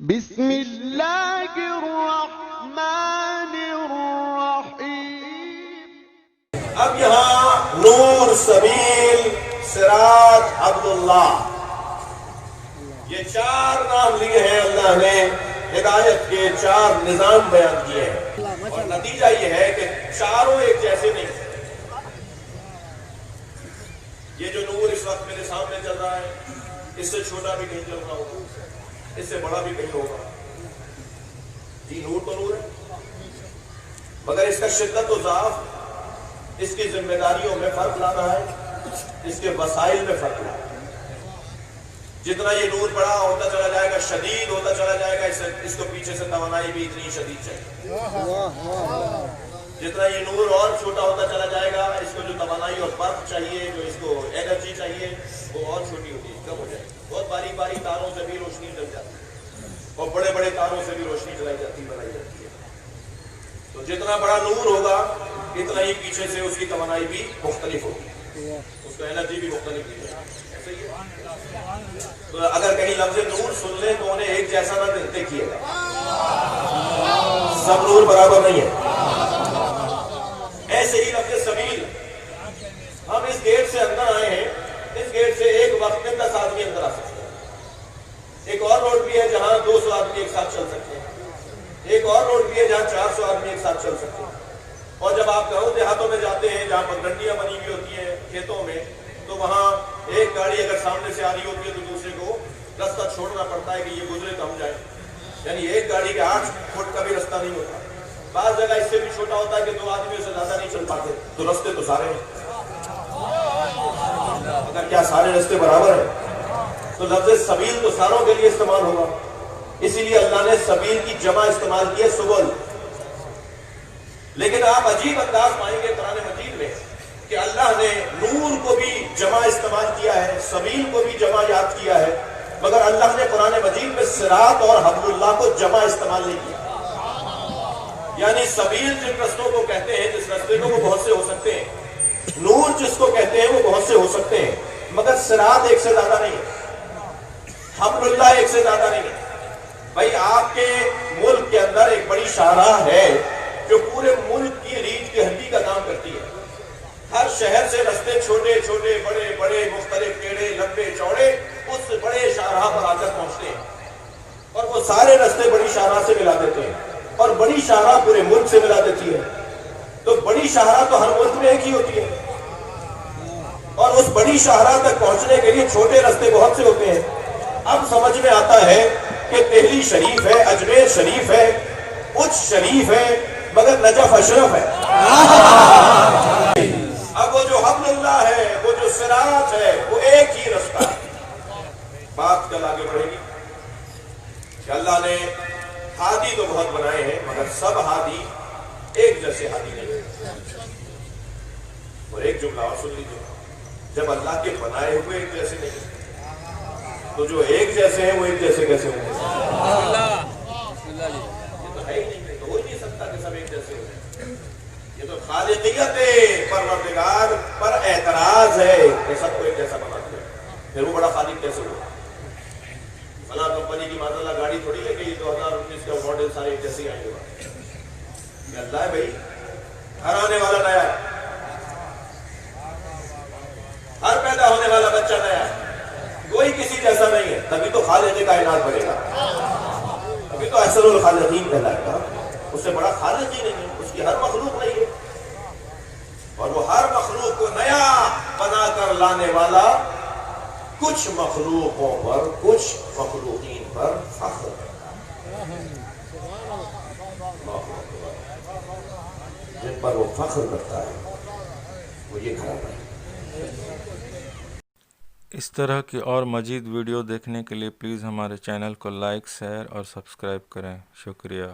بسم اللہ الرحمن الرحیم۔ اب یہاں نور، سبیل، صراط، عبداللہ، یہ چار نام لیے ہیں اللہ نے، ہدایت کے چار نظام بیان کیے ہیں، اور نتیجہ یہ ہے کہ چاروں ایک جیسے نہیں۔ یہ جو نور اس وقت میرے سامنے چل رہا ہے، اس سے چھوٹا بھی کہیں چل رہا ہوگا، اس سے بڑا بھی کہیں ہوگا، جی نور تو نور ہے، مگر اس کا شدت و ضعف، اس کی ذمہ داریوں میں فرق لانا ہے، اس کے وسائل میں فرق لانا ہے۔ جتنا یہ نور بڑا ہوتا چلا جائے گا، شدید ہوتا چلا جائے گا، اس کو پیچھے سے توانائی بھی اتنی شدید چاہیے۔ جتنا یہ نور اور چھوٹا ہوتا چلا جائے گا، اس کو جو توانائی اور برق چاہیے، جو اس کو انرجی چاہیے، وہ اور چھوٹی ہوتی ہے، کم ہو جائے گی۔ بہت باریک باریک تاروں سے بھی روشنی جل جاتی ہے، اور بڑے بڑے تاروں سے بھی روشنی بنائی جاتی ہے۔ تو جتنا بڑا نور ہوگا، اتنا ہی پیچھے سے اس کی توانائی بھی مختلف ہوگی، اس کا انرجی بھی مختلف ہوگی۔ تو اگر کہیں لفظ نور سن لیں تو انہیں ایک جیسا نہ دیکھیے گا، سب نور برابر نہیں ہے۔ ایسے ہی لفظ سبیل، ہم اس گیٹ سے اندر آئے ہیں، اس گیٹ سے ایک وقت میں 10 آدمی اندر آ سکتے ہیں۔ ایک اور روڈ بھی ہے جہاں 200 آدمی ایک ساتھ چل سکتے ہیں، ایک اور روڈ بھی ہے جہاں 400 آدمی ایک ساتھ چل سکتے ہیں۔ اور جب آپ گاؤں دیہاتوں میں جاتے ہیں جہاں پگڈنڈیاں بنی ہوئی ہوتی ہیں کھیتوں میں، تو وہاں ایک گاڑی اگر سامنے سے آ رہی ہوتی ہے تو دوسرے کو رستہ چھوڑنا پڑتا ہے کہ یہ گزرے تو ہم جائیں، یعنی ایک گاڑی کے 8 فٹ کا بھی رستہ نہیں ہوتا۔ بعض جگہ اس سے بھی چھوٹا ہوتا ہے کہ 2 آدمیوں سے زیادہ نہیں چل پاتے، تو رستے تو سارے ہیں، مگر کیا سارے رستے برابر ہیں؟ تو لفظ سبیل تو ساروں کے لیے استعمال ہوگا، اسی لیے اللہ نے سبیل کی جمع استعمال کی ہے، سبل۔ لیکن آپ عجیب انداز پائیں گے قرآن مجید میں کہ اللہ نے نور کو بھی جمع استعمال کیا ہے، سبیل کو بھی جمع یاد کیا ہے، مگر اللہ نے قرآن مجید میں صراط اور حبل اللہ کو جمع استعمال نہیں کیا۔ یعنی سبیل جن رستوں کو کہتے ہیں، جس رستے کو، وہ بہت سے ہو سکتے ہیں، نور جس کو کہتے ہیں وہ بہت سے ہو سکتے ہیں، مگر صراط ایک سے زیادہ نہیں ہے، حبل اللہ ایک سے زیادہ نہیں ہے۔ بھائی آپ کے ملک کے اندر ایک بڑی شاہراہ ہے جو پورے ملک کی ریڑھ کی ہڈی کا کام کرتی ہے۔ ہر شہر سے رستے چھوٹے چھوٹے، بڑے بڑے، مختلف ٹیڑھے لمبے چوڑے اس بڑے شاہراہ پر آ کر پہنچتے ہیں، اور وہ سارے رستے بڑی شاہراہ سے ملا دیتے ہیں، اور بڑی شاہراہ پورے ملک سے ملا دیتی ہے۔ تو بڑی شاہراہ تو ہر ملک میں ایک ہی ہوتی ہے، اور اس بڑی شاہراہ تک پہنچنے کے لیے چھوٹے رستے بہت سے ہوتے ہیں۔ اب سمجھ میں آتا ہے کہ دہلی شریف ہے، اجمیر شریف ہے، اچ شریف ہے، مگر نجف اشرف ہے۔ اب وہ جو حبل اللہ ہے، وہ جو صراط ہے، وہ ایک ہی رستہ ہے۔ بات کل آگے بڑھے گی کہ اللہ نے ہادی تو بہت بنائے ہیں، مگر سب ہادی ایک جیسے ہادی نہیں۔ اور ایک جملہ اور سن لیجیے، جب اللہ کے بنائے ہوئے ایک جیسے نہیں، تو جو ایک جیسے ہیں وہ ایک جیسے کیسے ہوں گے؟ یہ تو ہے ہی نہیں، تو ہو ہی نہیں سکتا کہ سب ایک جیسے ہو جائیں۔ یہ تو خالقیت پروردگار پر اعتراض ہے کہ سب کو ایک جیسا بنا دیا، پھر وہ بڑا خالق کیسے ہوا؟ فلاں کمپنی کی معذاللہ گاڑی تھوڑی ہے کہ یہ 2019 کا ماڈل سارے ایک جیسے ہی آئیں گے۔ یہ اللہ ہے بھائی، ہر آنے والا نیا ہے، ہر پیدا ہونے والا بچہ نیا ہے، کوئی کسی جیسا نہیں ہے، تبھی تو خالق کائنات بنے گا، تبھی تو احسن الخالقین کہلائے گا۔ اس سے بڑا خالق ہی نہیں ہے، اس کی ہر مخلوق نہیں ہے، اور وہ ہر مخلوق کو نیا بنا کر لانے والا کچھ مخلوقوں پر، کچھ مخلوقین پر فخر کرتا ہے، جن پر وہ فخر کرتا ہے وہ یہ گھرانا ہے۔ اس طرح کی اور مزید ویڈیو دیکھنے کے لیے پلیز ہمارے چینل کو لائک، شیئر اور سبسکرائب کریں۔ شکریہ۔